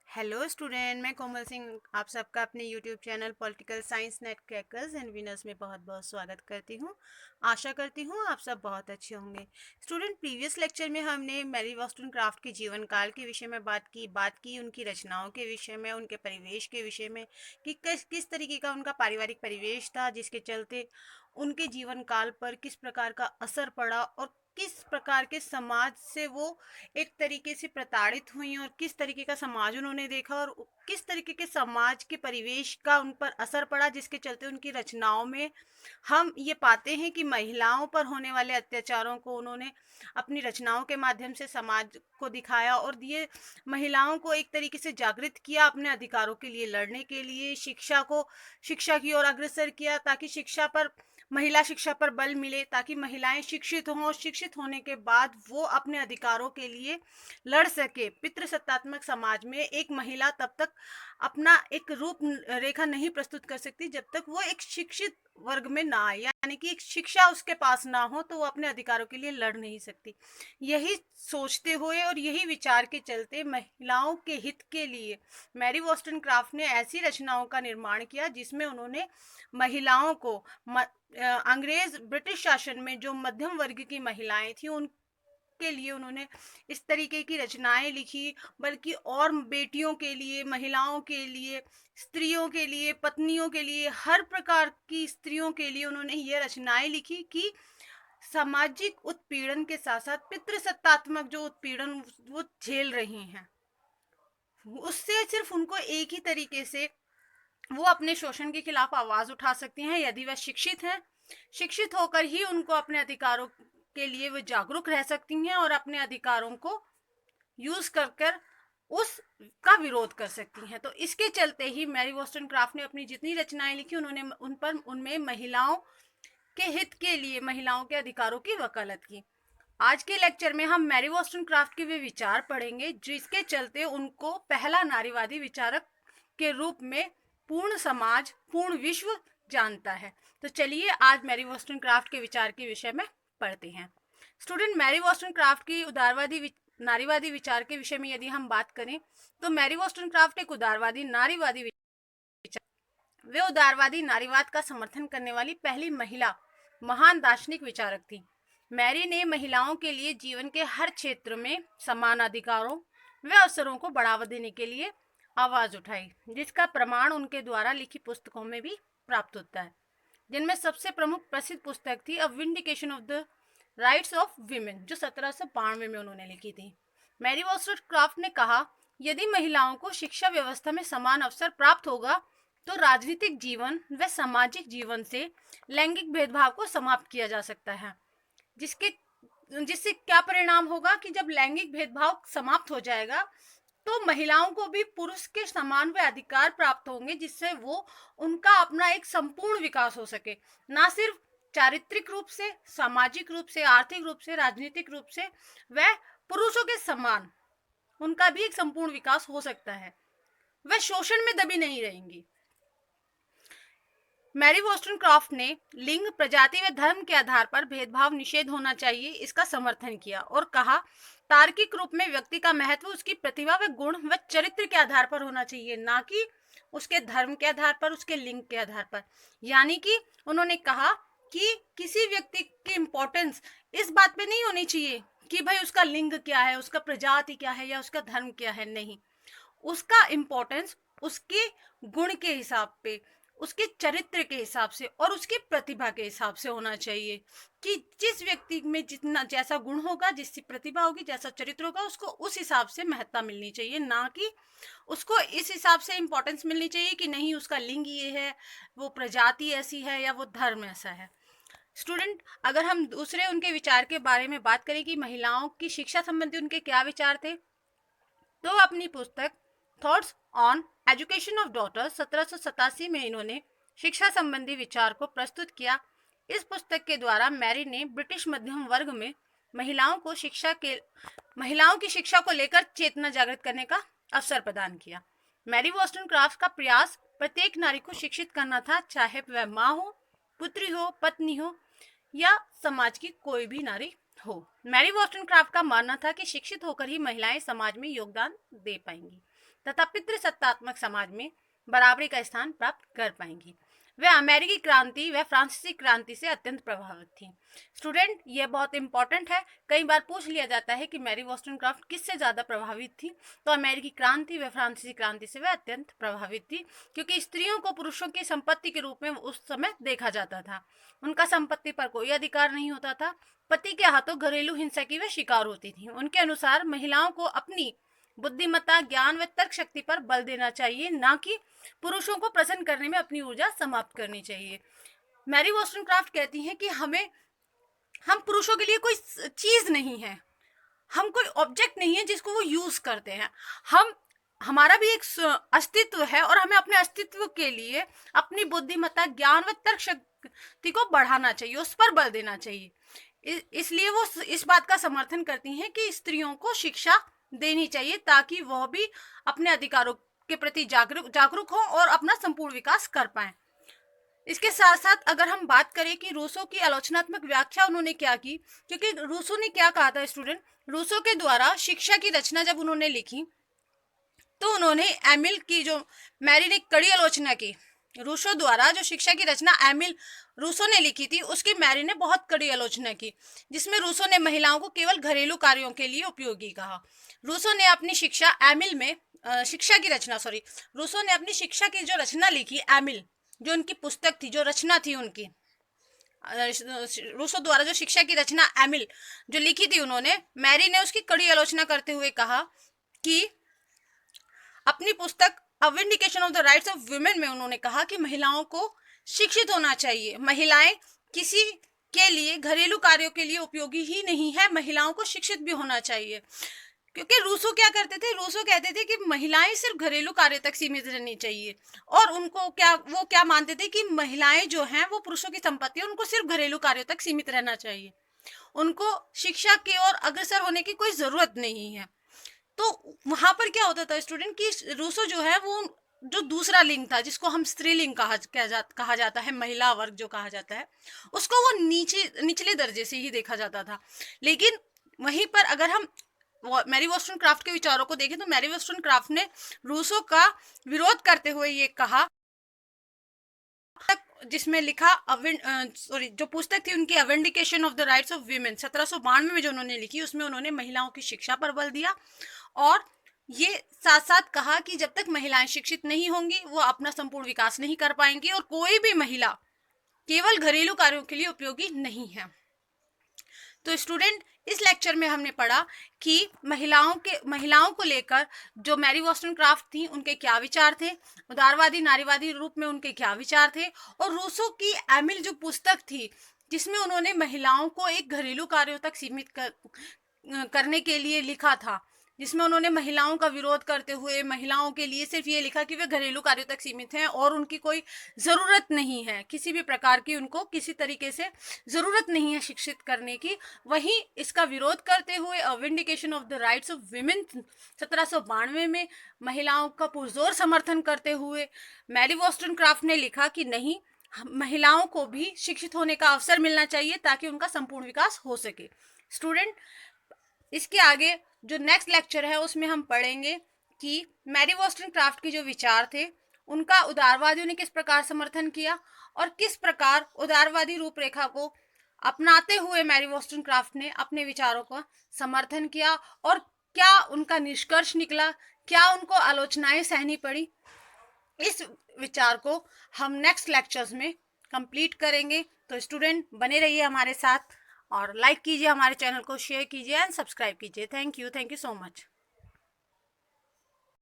Hello student, मैं कोमल सिंह आप सबका अपने YouTube channel political science net crackers and winners में बहुत बहुत स्वागत करती हूँ। आशा करती हूँ आप सब बहुत अच्छे होंगे। स्टूडेंट, प्रीवियस लेक्चर में हमने मैरी वॉस्टनक्राफ्ट के जीवन काल के विषय में बात की उनकी रचनाओं के विषय में, उनके परिवेश के विषय में कि किस तरीके का उनका पारिवारिक परिवेश था जिसके चलते उनके जीवन काल पर किस प्रकार का असर पड़ा और किस प्रकार के समाज से वो एक तरीके से प्रताड़ित हुई और किस तरीके का समाज उन्होंने देखा और किस तरीके के समाज के परिवेश का उन पर असर पड़ा जिसके चलते उनकी रचनाओं में हम ये पाते हैं कि महिलाओं पर होने वाले अत्याचारों को उन्होंने अपनी रचनाओं के माध्यम से समाज को दिखाया और ये महिलाओं को एक तरीके से जागृत किया, अपने अधिकारों के लिए लड़ने के लिए शिक्षा की ओर अग्रसर किया ताकि महिला शिक्षा पर बल मिले, ताकि महिलाएं शिक्षित हों और शिक्षित होने के बाद वो अपने अधिकारों के लिए लड़ सके। पितृसत्तात्मक समाज में एक महिला तब तक अपना एक रूप रेखा नहीं प्रस्तुत कर सकती जब तक वो एक शिक्षित वर्ग में ना आए, यानी कि एक शिक्षा उसके पास ना हो तो वो अपने अधिकारों के लिए लड़ नहीं सकती। यही सोचते हुए और यही विचार के चलते महिलाओं के हित के लिए मैरी वॉस्टनक्राफ्ट ने ऐसी रचनाओं का निर्माण किया जिसमें उन्होंने महिलाओं को अंग्रेज ब्रिटिश शासन में जो मध्यम वर्ग की महिलाएं थी उनके लिए उन्होंने इस तरीके की रचनाएं लिखी, बल्कि और बेटियों के लिए, महिलाओं के लिए, स्त्रियों के लिए, पत्नियों के लिए, हर प्रकार की स्त्रियों के लिए उन्होंने ये रचनाएं लिखी कि सामाजिक उत्पीड़न के साथ साथ पितृसत्तात्मक जो उत्पीड़न वो झेल रही हैं उससे सिर्फ उनको एक ही तरीके से वो अपने शोषण के खिलाफ आवाज उठा सकती हैं यदि वह शिक्षित हैं। शिक्षित होकर ही उनको अपने अधिकारों के लिए वो जागरूक रह सकती हैं और अपने अधिकारों को यूज कर उसका विरोध कर सकती हैं। तो इसके चलते ही मैरी वॉस्टनक्राफ्ट ने अपनी जितनी रचनाएं लिखी उन्होंने उनमें महिलाओं के हित के लिए, महिलाओं के अधिकारों की वकालत की। आज के लेक्चर में हम मैरी वॉस्टनक्राफ्ट के वे विचार पढ़ेंगे जिसके चलते उनको पहला नारीवादी विचारक के रूप में पूर्ण समाज, पूर्ण विश्व जानता है। तो चलिए आज मैरी वॉस्टनक्राफ्ट के विचार के विषय में पढ़ते हैं। स्टूडेंट, मैरी वॉस्टनक्राफ्ट की नारीवादी विचार के विषय में यदि हम बात करें तो मैरी वॉस्टनक्राफ्ट एक उदारवादी नारीवादी विचार, वे उदारवादी नारीवाद का समर्थन करने वाली पहली महिला महान दार्शनिक विचारक थी। मैरी ने महिलाओं के लिए जीवन के हर क्षेत्र में समान अधिकारों व अवसरों को बढ़ावा देने के लिए आवाज उठाई, जिसका प्रमाण उनके द्वारा लिखी पुस्तकों में भी प्राप्त होता है, जिनमें सबसे प्रमुख प्रसिद्ध पुस्तक थी a vindication of the rights of women, जो 1792 में उन्होंने लिखी थी। मैरी वॉस्टनक्राफ्ट ने कहा, यदि महिलाओं को शिक्षा व्यवस्था में समान अवसर प्राप्त होगा तो राजनीतिक जीवन व सामाजिक जीवन से लैंगिक भेदभाव को समाप्त किया जा सकता है। जिसके जिससे क्या परिणाम होगा कि जब लैंगिक भेदभाव समाप्त हो जाएगा तो महिलाओं को भी पुरुष के समान व अधिकार प्राप्त होंगे, जिससे वो उनका अपना एक संपूर्ण विकास हो सके, ना सिर्फ चारित्रिक रूप से, सामाजिक रूप से, आर्थिक रूप से, राजनीतिक रूप से, वह पुरुषों के समान उनका भी एक संपूर्ण विकास हो सकता है, वह शोषण में दबी नहीं रहेंगी। मैरी वॉस्टनक्राफ्ट ने लिंग, प्रजाति व धर्म के आधार पर भेदभाव निषेध होना चाहिए इसका समर्थन किया और कहा, तार्किक रूप में व्यक्ति का महत्व उसकी प्रतिभा व गुण व चरित्र के आधार पर होना चाहिए, ना कि उसके धर्म के आधार पर, उसके लिंग के आधार पर। यानी कि उन्होंने कहा कि किसी व्यक्ति की इंपॉर्टेंस इस बात पे नहीं होनी चाहिए कि भाई उसका लिंग क्या है, उसका प्रजाति क्या है या उसका धर्म क्या है। नहीं, उसका इंपॉर्टेंस उसके गुण के हिसाब पे, उसके चरित्र के हिसाब से और उसकी प्रतिभा के हिसाब से होना चाहिए कि जिस व्यक्ति में जितना जैसा गुण होगा, जिसकी प्रतिभा होगी, जैसा चरित्र होगा, उसको उस हिसाब से महत्ता मिलनी चाहिए, ना कि उसको इस हिसाब से इंपॉर्टेंस मिलनी चाहिए कि नहीं उसका लिंग ये है, वो प्रजाति ऐसी है या वो धर्म ऐसा है। स्टूडेंट, अगर हम दूसरे उनके विचार के बारे में बात करें कि महिलाओं की शिक्षा संबंधी उनके क्या विचार थे, तो अपनी पुस्तक thoughts on education of daughters 1787 में इन्होंने शिक्षा संबंधी विचार को प्रस्तुत किया। इस पुस्तक के द्वारा मैरी ने ब्रिटिश मध्यम वर्ग में महिलाओं की शिक्षा को लेकर चेतना जागृत करने का अवसर प्रदान किया। मैरी वॉस्टनक्राफ्ट का प्रयास प्रत्येक नारी को शिक्षित करना था, चाहे वह माँ हो, पुत्री हो, पत्नी हो या समाज की कोई भी नारी हो। मैरी वॉस्टनक्राफ्ट का मानना था कि शिक्षित होकर ही महिलाएं समाज में योगदान दे पाएंगी। तथा पितृसत्तात्मक समाज में बराबरी का स्थान प्राप्त कर पाएंगी। वह अमेरिकी क्रांति व फ्रांसीसी क्रांति से अत्यंत प्रभावित थी। स्टूडेंट, ये बहुत इंपॉर्टेंट है, कई बार पूछ लिया जाता है कि मैरी वॉस्टनक्रॉफ्ट किससे ज़्यादा प्रभावित थी, तो अमेरिकी क्रांति व फ्रांसीसी क्रांति से वह अत्यंत प्रभावित थी, क्योंकि स्त्रियों को पुरुषों की संपत्ति के रूप में उस समय देखा जाता था। उनका संपत्ति पर कोई अधिकार नहीं होता था, पति के हाथों घरेलू हिंसा की वह शिकार होती थी। उनके अनुसार महिलाओं को अपनी बुद्धिमत्ता, ज्ञान व तर्क शक्ति पर बल देना चाहिए, ना कि पुरुषों को प्रसन्न करने में अपनी ऊर्जा समाप्त करनी चाहिए। मैरी वॉस्टनक्रॉफ्ट कहती हैं कि हम पुरुषों के लिए कोई चीज नहीं है, हम कोई ऑब्जेक्ट नहीं है जिसको वो यूज करते हैं। हमारा भी एक अस्तित्व है और हमें अपने अस्तित्व के लिए अपनी बुद्धिमत्ता, ज्ञान व तर्क शक्ति को बढ़ाना चाहिए, उस पर बल देना चाहिए। इसलिए वो इस बात का समर्थन करती हैं कि स्त्रियों को शिक्षा देनी चाहिए ताकि वह भी अपने अधिकारों के प्रति जागरूक हो और अपना संपूर्ण विकास कर पाए। इसके साथ साथ अगर हम बात करें कि रूसो की आलोचनात्मक व्याख्या उन्होंने क्या की, क्योंकि रूसो ने क्या कहा था स्टूडेंट, रूसो के द्वारा शिक्षा की रचना जब उन्होंने लिखी तो उन्होंने एमिल की, जो मैरी ने कड़ी आलोचना की, रूसो द्वारा जो शिक्षा की रचना एमिल रूसो ने लिखी थी उसकी मैरी ने बहुत कड़ी आलोचना की, जिसमें रूसो ने महिलाओं को केवल घरेलू कार्यों के लिए उपयोगी कहा। रूसो ने अपनी शिक्षा की जो रचना लिखी एमिल, जो उनकी पुस्तक थी, जो रचना थी उनकी, रूसो द्वारा जो शिक्षा की रचना एमिल जो लिखी थी उन्होंने, मैरी ने उसकी कड़ी आलोचना करते हुए कहा कि अपनी पुस्तक a vindication of the rights of women में उन्होंने कहा कि महिलाओं को शिक्षित होना चाहिए, महिलाएं किसी के लिए घरेलू कार्यों के लिए उपयोगी ही नहीं है, महिलाओं को शिक्षित भी होना चाहिए। क्योंकि रूसो क्या करते थे, रूसो कहते थे कि महिलाएं सिर्फ घरेलू कार्य तक सीमित रहनी चाहिए, और वो क्या मानते थे कि महिलाएं जो हैं वो पुरुषों की संपत्ति है, उनको सिर्फ घरेलू कार्यों तक सीमित रहना चाहिए, उनको शिक्षा की ओर अग्रसर होने की कोई जरूरत नहीं है। तो वहां पर क्या होता था स्टूडेंट कि रूसो जो है वो जो दूसरा लिंग था, जिसको हम स्त्रीलिंग कहा जाता है, महिला वर्ग जो कहा जाता है, उसको वो निचले दर्जे से ही देखा जाता था। लेकिन वहीं पर अगर हम मैरी वॉस्टनक्रॉफ्ट के विचारों को देखें तो मैरी वॉस्टनक्रॉफ्ट ने रूसो का विरोध करते हुए ये कहा, जिसमें लिखा जो पुस्तक थी उनकी, a vindication of the rights of women, 1792 में जो उन्होंने लिखी, उसमें उन्होंने महिलाओं की शिक्षा पर बल दिया और ये साथ साथ कहा कि जब तक महिलाएं शिक्षित नहीं होंगी वो अपना संपूर्ण विकास नहीं कर पाएंगी, और कोई भी महिला केवल घरेलू कार्यों के लिए उपयोगी नहीं है। तो स्टूडेंट, इस लेक्चर में हमने पढ़ा कि महिलाओं को लेकर जो मैरी वॉस्टनक्रॉफ्ट थी उनके क्या विचार थे, उदारवादी नारीवादी रूप में उनके क्या विचार थे, और रूसो की एमिल जो पुस्तक थी जिसमें उन्होंने महिलाओं को एक घरेलू कार्यों तक सीमित करने के लिए लिखा था, जिसमें उन्होंने महिलाओं का विरोध करते हुए महिलाओं के लिए सिर्फ ये लिखा कि वे घरेलू कार्यों तक सीमित हैं और उनकी कोई ज़रूरत नहीं है, किसी भी प्रकार की उनको किसी तरीके से ज़रूरत नहीं है शिक्षित करने की। वहीं इसका विरोध करते हुए a vindication of the rights of women 1792 में महिलाओं का पुरजोर समर्थन करते हुए मैरी वॉस्टनक्रॉफ्ट ने लिखा कि नहीं, महिलाओं को भी शिक्षित होने का अवसर मिलना चाहिए ताकि उनका संपूर्ण विकास हो सके। स्टूडेंट, इसके आगे जो नेक्स्ट लेक्चर है उसमें हम पढ़ेंगे कि मैरी वॉस्टनक्रॉफ्ट के जो विचार थे उनका उदारवादियों ने किस प्रकार समर्थन किया और किस प्रकार उदारवादी रूपरेखा को अपनाते हुए मैरी वॉस्टनक्रॉफ्ट ने अपने विचारों का समर्थन किया, और क्या उनका निष्कर्ष निकला, क्या उनको आलोचनाएं सहनी पड़ी। इस विचार को हम नेक्स्ट लेक्चर्स में कंप्लीट करेंगे। तो स्टूडेंट, बने रहिए हमारे साथ और लाइक कीजिए हमारे चैनल को, शेयर कीजिए एंड सब्सक्राइब कीजिए। Thank you so much.